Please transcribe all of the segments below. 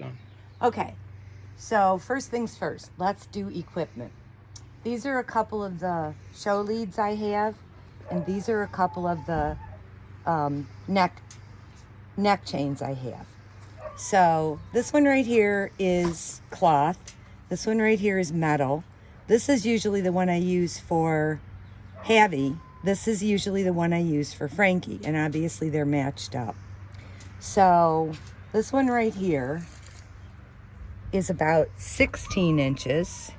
done. Okay, so first things first, let's do equipment. These are a couple of the show leads I have, and these are a couple of the neck chains I have. So this one right here is cloth. This one right here is metal. This is usually the one I use for Javi. This is usually the one I use for Frankie, and obviously they're matched up. So this one right here is about 16 inches.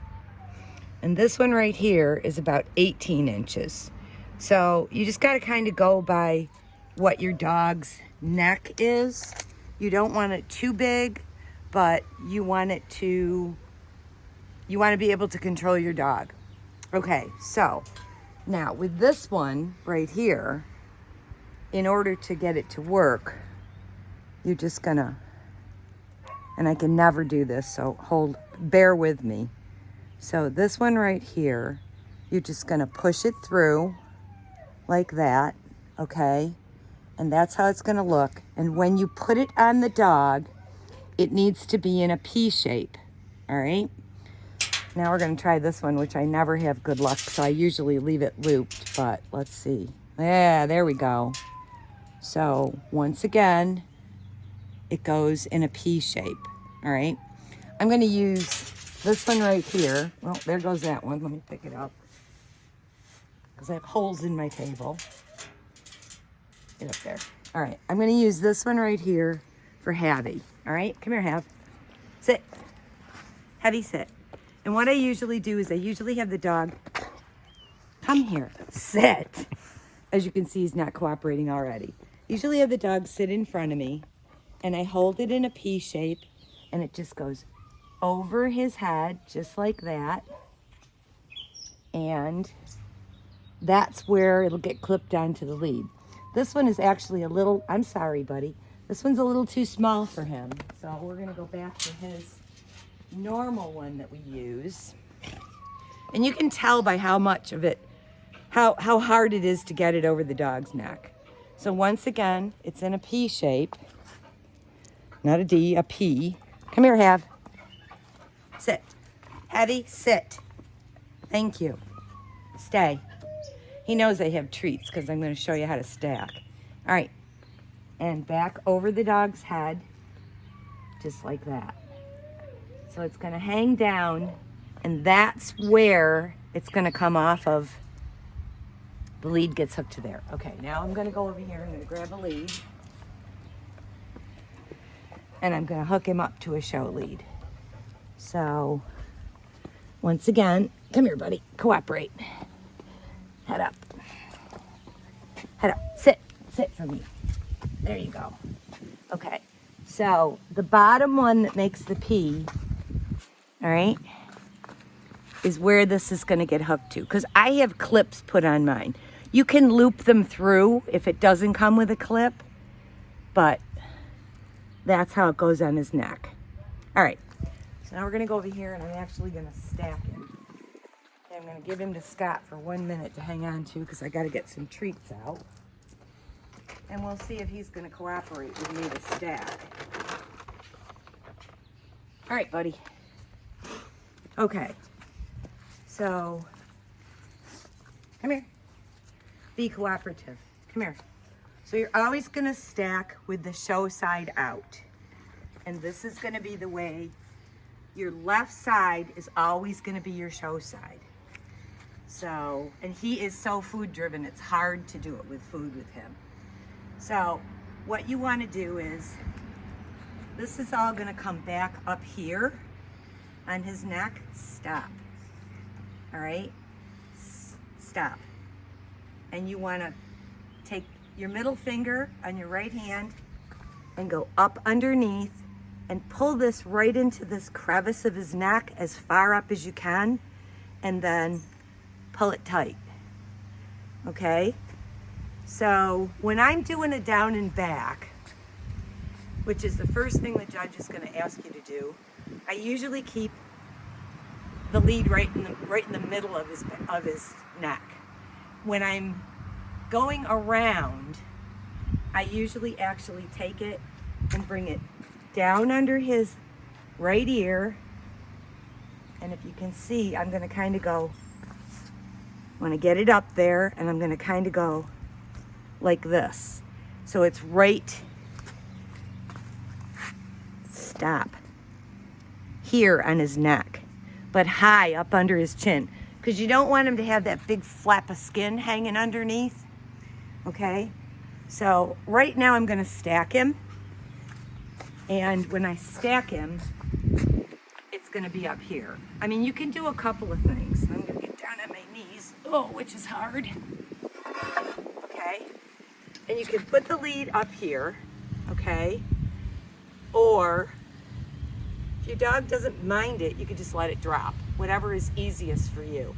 And this one right here is about 18 inches. So you just got to kind of go by what your dog's neck is. You don't want it too big, but you want to be able to control your dog. Okay, so now with this one right here, in order to get it to work, you're just gonna, and I can never do this, so bear with me. So this one right here, you're just gonna push it through like that, okay? And that's how it's gonna look. And when you put it on the dog, it needs to be in a P shape, all right? Now we're gonna try this one, which I never have good luck, so I usually leave it looped, but let's see. Yeah, there we go. So once again, it goes in a P shape, all right? I'm gonna use this one right here. Well, there goes that one. Let me pick it up, because I have holes in my table. Get up there. All right, I'm gonna use this one right here for Javi. All right, come here, Jav. Sit. Javi, sit. And what I usually do is I usually have the dog, come here, sit. As you can see, he's not cooperating already. Usually have the dog sit in front of me, and I hold it in a P shape, and it just goes over his head, just like that. And that's where it'll get clipped onto the lead. This one is actually a little, I'm sorry, buddy. This one's a little too small for him. So we're gonna go back to his normal one that we use. And you can tell by how much of it, how hard it is to get it over the dog's neck. So once again, it's in a P shape. Not a D, a P. Come here, Hav. Sit. Javi, sit. Thank you. Stay. He knows I have treats because I'm going to show you how to stack. All right. And back over the dog's head, just like that. So it's going to hang down, and that's where it's going to come off of. The lead gets hooked to there. Okay, now I'm going to go over here. I'm going to grab a lead. And I'm going to hook him up to a show lead. So, once again, come here, buddy. Cooperate. Head up. Head up. Sit. Sit for me. There you go. Okay. So, the bottom one that makes the P, all right, is where this is going to get hooked to. Because I have clips put on mine. You can loop them through if it doesn't come with a clip. But that's how it goes on his neck. All right. So now we're going to go over here, and I'm actually going to stack him. Okay, I'm going to give him to Scott for 1 minute to hang on to, because I got to get some treats out. And we'll see if he's going to cooperate with me to stack. All right, buddy. Okay. So, come here. Be cooperative. Come here. So you're always going to stack with the show side out. And this is going to be the way. Your left side is always going to be your show side. So, and he is so food driven, it's hard to do it with food with him. So what you want to do is, this is all going to come back up here on his neck. Stop. All right? Stop. And you want to take your middle finger on your right hand and go up underneath and pull this right into this crevice of his neck as far up as you can, and then pull it tight. Okay? So when I'm doing a down and back, which is the first thing the judge is going to ask you to do, I usually keep the lead right in the middle of his neck. When I'm going around, I usually actually take it and bring it down under his right here. And if you can see, I'm gonna kind of go, I'm gonna get it up there and I'm gonna kind of go like this. So it's right, stop, here on his neck, but high up under his chin. Because you don't want him to have that big flap of skin hanging underneath, okay? So right now I'm gonna stack him. And when I stack him, it's gonna be up here. I mean, you can do a couple of things. I'm gonna get down on my knees, which is hard, okay? And you can put the lead up here, okay? Or if your dog doesn't mind it, you can just let it drop, whatever is easiest for you.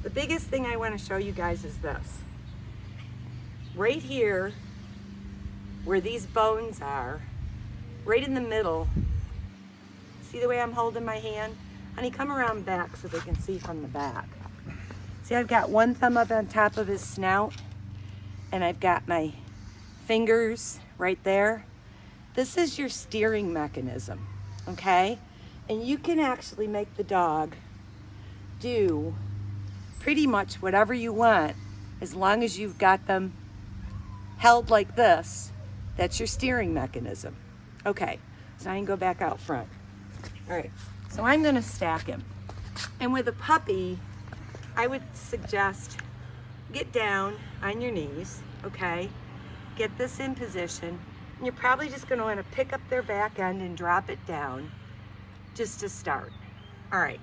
The biggest thing I wanna show you guys is this. Right here, where these bones are, right in the middle, see the way I'm holding my hand? Honey, come around back so they can see from the back. See, I've got one thumb up on top of his snout, and I've got my fingers right there. This is your steering mechanism, okay? And you can actually make the dog do pretty much whatever you want as long as you've got them held like this. That's your steering mechanism. Okay, so I can go back out front. All right, so I'm gonna stack him. And with a puppy, I would suggest get down on your knees, okay? Get this in position. And you're probably just gonna wanna pick up their back end and drop it down just to start. All right,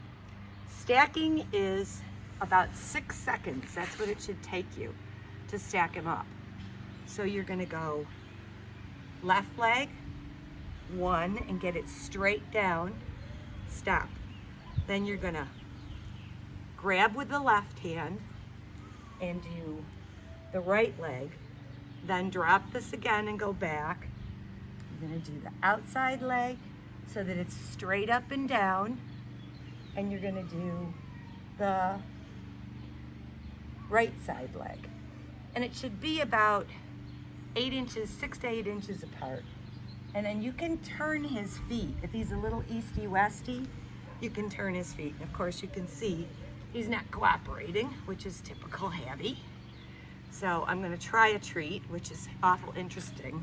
stacking is about 6 seconds. That's what it should take you to stack him up. So you're gonna go left leg, 1, and get it straight down, stop. Then you're gonna grab with the left hand and do the right leg, then drop this again and go back. You're gonna do the outside leg so that it's straight up and down, and you're gonna do the right side leg. And it should be about 8 inches, 6 to 8 inches apart. And then you can turn his feet. If he's a little easty-westy, you can turn his feet. And of course you can see he's not cooperating, which is typical Habby. So I'm gonna try a treat, which is awful interesting.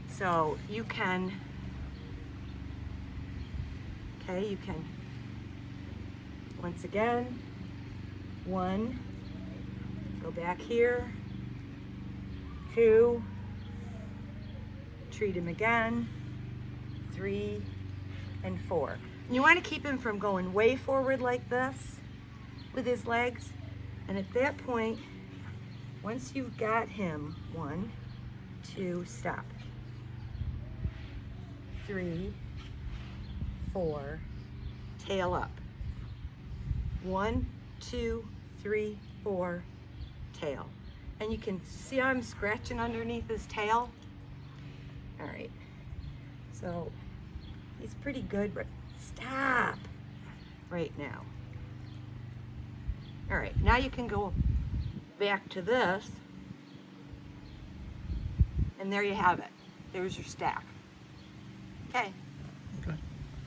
So you can, okay, you can, once again, 1, go back here, 2, treat him again, 3, and 4. And you want to keep him from going way forward like this with his legs. And at that point, once you've got him, 1, 2, stop. 3, 4, tail up. 1, 2, 3, 4, tail. And you can see how I'm scratching underneath his tail. All right, so he's pretty good, but stop right now. All right, now you can go back to this, and there you have it. There's your stack. Okay.